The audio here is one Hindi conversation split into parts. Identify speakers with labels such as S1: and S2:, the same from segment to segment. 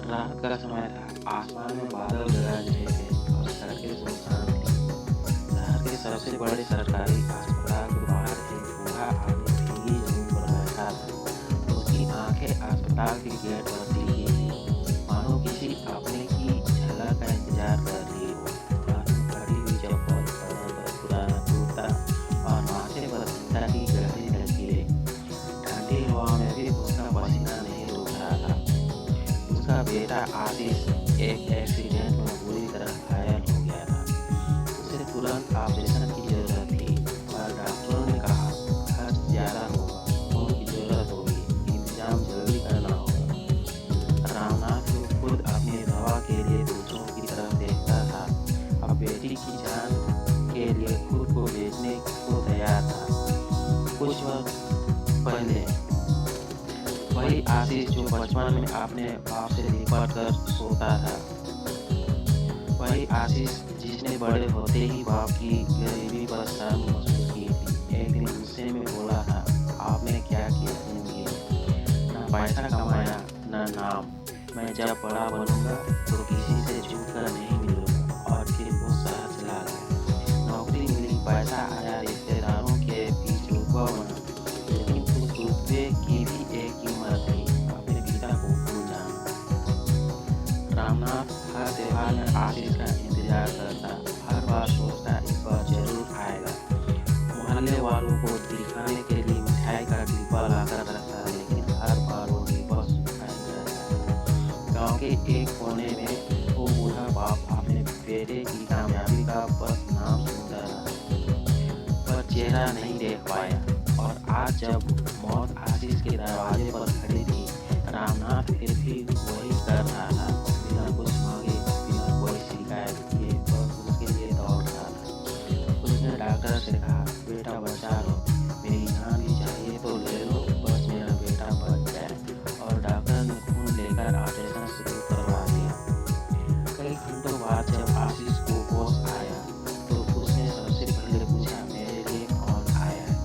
S1: रात का समय था, आसमान में बादल गरज रहे थे और सड़कें सुनसान थीं। शहर के सबसे बड़े सरकारी अस्पताल के बाहर एक बूढ़ा आदमी भीगी जमीन पर बैठा था। उसकी आंखें अस्पताल के गेट पर टिकी थी, मानो किसी अपने की झलक का इंतजार कर रही हो। हाथ में फटी हुई चप्पल, बदन पर पुराना जूता और माथे पर चिंता की गहरी लकीरें। ठंडी हवा में भी उसका पसीना नहीं रुक रहा था। उसका बेटा आशीष एक एक्सीडेंट में बुरी तरह घायल हो गया था। उसे तुरंत ऑपरेशन की जरूरत थी, पर डॉक्टरों ने कहा खर्च ज्यादा होगा, खून की जरूरत होगी, इंतजाम जल्दी करना होगा। रामनाथ जो खुद अपनी दवा के लिए दूसरों की तरफ देखता था, अब बेटी की जान के लिए खुद को बेचने को तैयार था। कुछ वक्त पहले वही आशीष जो बचपन में अपने बाप से लिपट कर सोता था, वही आशीष जिसने बड़े होते ही बाप की गरीबी पर शर्म महसूस की थी, एक दिन गुस्से में बोला था, आपने क्या किया जिंदगी में? ना पैसा कमाया, ना नाम। मैं जब बड़ा बनूंगा तो किसी से झुक कर नहीं मिलूंगा। और फिर वो शहर चला गया। नौकरी मिली, पैसा आया, रिश्तेदारों के बीच रुतबा बना, लेकिन उस रुतबे की भी एक कीमत थी, अपने पिता को भूल जाना। रामनाथ हर त्योहार में आशीष का इंतजार करता, हर बार सोचता इस बार जरूर आएगा। मोहल्ले वालों को दिखाने के लिए मिठाई का डिब्बा लाकर रखता, लेकिन हर बार वो डिब्बा सूखा ही रहता। गांव के एक कोने में वो बूढ़ा बाप अपने बेटे की कामयाबी का बस नाम सुनता रहा, पर चेहरा नहीं देख पाया। और आज जब मौत आशीष के दरवाजे पर खड़ी थी, रामनाथ फिर भी वही कर रहा था, बिना कुछ मांगे, बिना कोई शिकायत किए, बस उसके लिए दौड़ रहा था। उसने डॉक्टर से कहा, बेटा बचा लो, मेरी जान भी चाहिए तो ले लो, बस मेरा बेटा बच जाए। और डॉक्टर ने खून लेकर ऑपरेशन शुरू करवा दिया। कई घंटों बाद जब आशीष को होश आया तो उसने सबसे पहले पूछा, मेरे लिए कौन आया है?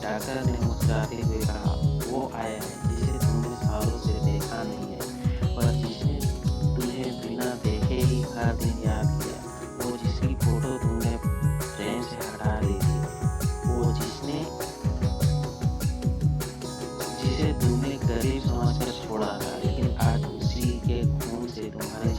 S1: डॉक्टर ने मुस्कुराते हुए कहा, वो आया है जिसे तुमने सालों से देखा नहीं है, पर जिसने तुम्हें बिना देखे ही हर दिन याद किया, वो जिसकी फोटो तुमने फ्रेम से हटा दी थी, वो जिसे तुमने गरीब समझकर छोड़ा था, लेकिन आज उसी के खून से तुम्हारे